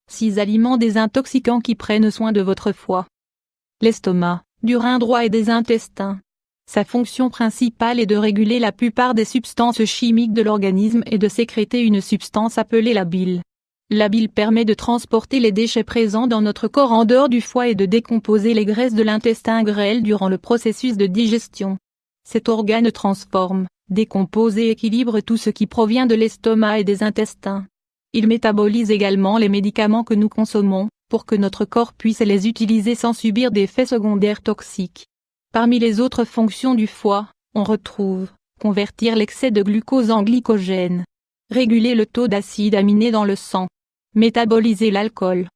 6 aliments désintoxicants qui prennent soin de votre foie. L'estomac, du rein droit et des intestins. Sa fonction principale est de réguler la plupart des substances chimiques de l'organisme et de sécréter une substance appelée la bile. La bile permet de transporter les déchets présents dans notre corps en dehors du foie et de décomposer les graisses de l'intestin grêle durant le processus de digestion. Cet organe transforme, décompose et équilibre tout ce qui provient de l'estomac et des intestins. Il métabolise également les médicaments que nous consommons, pour que notre corps puisse les utiliser sans subir d'effets secondaires toxiques. Parmi les autres fonctions du foie, on retrouve convertir l'excès de glucose en glycogène, réguler le taux d'acides aminés dans le sang, métaboliser l'alcool,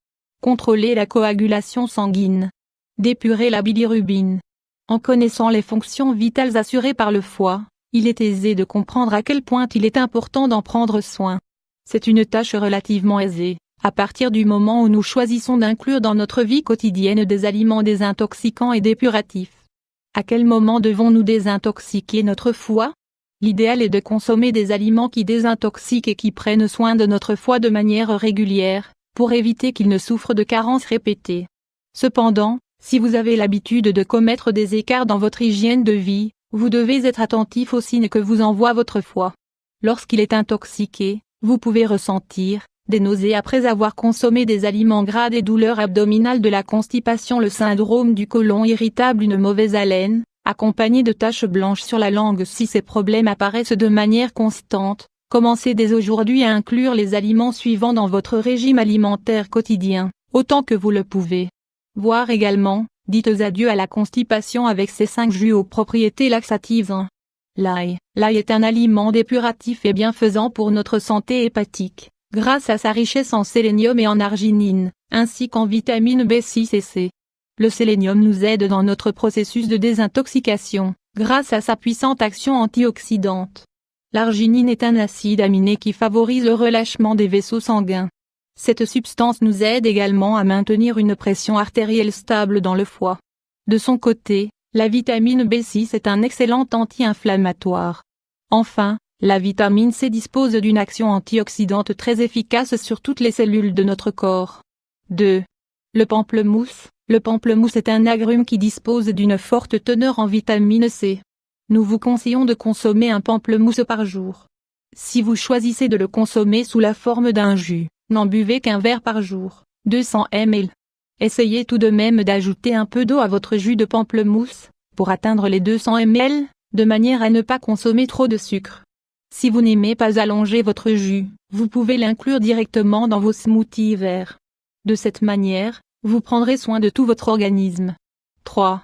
contrôler la coagulation sanguine, d'épurer la bilirubine. En connaissant les fonctions vitales assurées par le foie, il est aisé de comprendre à quel point il est important d'en prendre soin. C'est une tâche relativement aisée, à partir du moment où nous choisissons d'inclure dans notre vie quotidienne des aliments désintoxicants et dépuratifs. À quel moment devons-nous désintoxiquer notre foie? L'idéal est de consommer des aliments qui désintoxiquent et qui prennent soin de notre foie de manière régulière, pour éviter qu'il ne souffre de carences répétées. Cependant, si vous avez l'habitude de commettre des écarts dans votre hygiène de vie, vous devez être attentif aux signes que vous envoie votre foie. Lorsqu'il est intoxiqué, vous pouvez ressentir des nausées après avoir consommé des aliments gras, des douleurs abdominales, de la constipation, le syndrome du côlon irritable, une mauvaise haleine, accompagné de taches blanches sur la langue. Si ces problèmes apparaissent de manière constante, commencez dès aujourd'hui à inclure les aliments suivants dans votre régime alimentaire quotidien, autant que vous le pouvez. Voir également, dites adieu à la constipation avec ces 5 jus aux propriétés laxatives. 1. L'ail. L'ail est un aliment dépuratif et bienfaisant pour notre santé hépatique, grâce à sa richesse en sélénium et en arginine, ainsi qu'en vitamines B6 et C. Le sélénium nous aide dans notre processus de désintoxication, grâce à sa puissante action antioxydante. L'arginine est un acide aminé qui favorise le relâchement des vaisseaux sanguins. Cette substance nous aide également à maintenir une pression artérielle stable dans le foie. De son côté, la vitamine B6 est un excellent anti-inflammatoire. Enfin, la vitamine C dispose d'une action antioxydante très efficace sur toutes les cellules de notre corps. 2. Le pamplemousse. Le pamplemousse est un agrume qui dispose d'une forte teneur en vitamine C. Nous vous conseillons de consommer un pamplemousse par jour. Si vous choisissez de le consommer sous la forme d'un jus, n'en buvez qu'un verre par jour, 200 ml. Essayez tout de même d'ajouter un peu d'eau à votre jus de pamplemousse, pour atteindre les 200 ml, de manière à ne pas consommer trop de sucre. Si vous n'aimez pas allonger votre jus, vous pouvez l'inclure directement dans vos smoothies verts. De cette manière, vous prendrez soin de tout votre organisme. 3.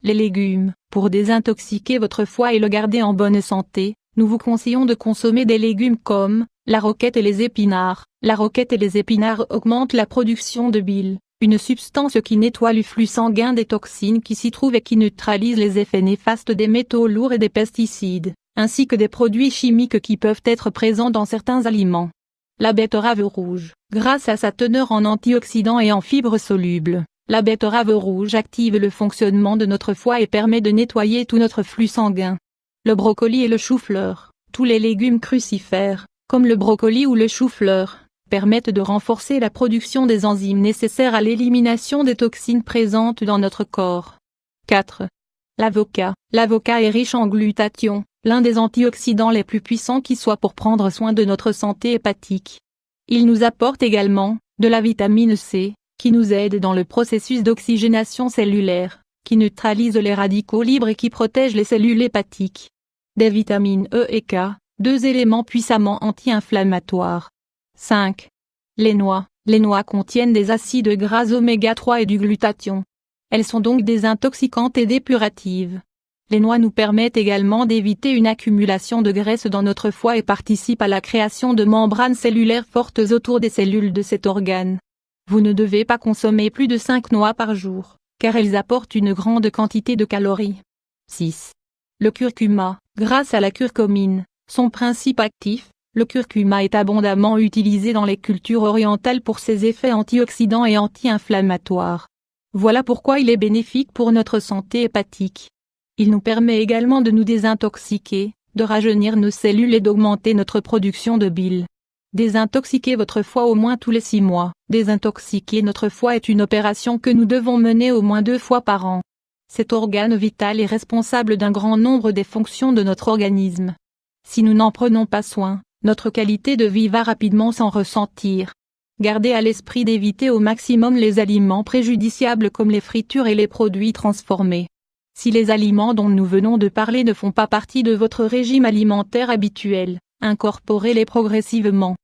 Les légumes. Pour désintoxiquer votre foie et le garder en bonne santé, nous vous conseillons de consommer des légumes comme la roquette et les épinards. La roquette et les épinards augmentent la production de bile, une substance qui nettoie le flux sanguin des toxines qui s'y trouvent et qui neutralise les effets néfastes des métaux lourds et des pesticides, ainsi que des produits chimiques qui peuvent être présents dans certains aliments. La betterave rouge. Grâce à sa teneur en antioxydants et en fibres solubles, la betterave rouge active le fonctionnement de notre foie et permet de nettoyer tout notre flux sanguin. Le brocoli et le chou-fleur. Tous les légumes crucifères, comme le brocoli ou le chou-fleur, permettent de renforcer la production des enzymes nécessaires à l'élimination des toxines présentes dans notre corps. 4. L'avocat. L'avocat est riche en glutathion, l'un des antioxydants les plus puissants qui soit pour prendre soin de notre santé hépatique. Il nous apporte également de la vitamine C, qui nous aide dans le processus d'oxygénation cellulaire, qui neutralise les radicaux libres et qui protège les cellules hépatiques. Des vitamines E et K, 2 éléments puissamment anti-inflammatoires. 5. Les noix. Les noix contiennent des acides gras oméga 3 et du glutathion. Elles sont donc désintoxicantes et dépuratives. Les noix nous permettent également d'éviter une accumulation de graisse dans notre foie et participent à la création de membranes cellulaires fortes autour des cellules de cet organe. Vous ne devez pas consommer plus de 5 noix par jour, car elles apportent une grande quantité de calories. 6. Le curcuma. Grâce à la curcumine, son principe actif, le curcuma est abondamment utilisé dans les cultures orientales pour ses effets antioxydants et anti-inflammatoires. Voilà pourquoi il est bénéfique pour notre santé hépatique. Il nous permet également de nous désintoxiquer, de rajeunir nos cellules et d'augmenter notre production de bile. Désintoxiquer votre foie au moins tous les 6 mois. Désintoxiquer notre foie est une opération que nous devons mener au moins 2 fois par an. Cet organe vital est responsable d'un grand nombre des fonctions de notre organisme. Si nous n'en prenons pas soin, notre qualité de vie va rapidement s'en ressentir. Gardez à l'esprit d'éviter au maximum les aliments préjudiciables comme les fritures et les produits transformés. Si les aliments dont nous venons de parler ne font pas partie de votre régime alimentaire habituel, incorporez-les progressivement.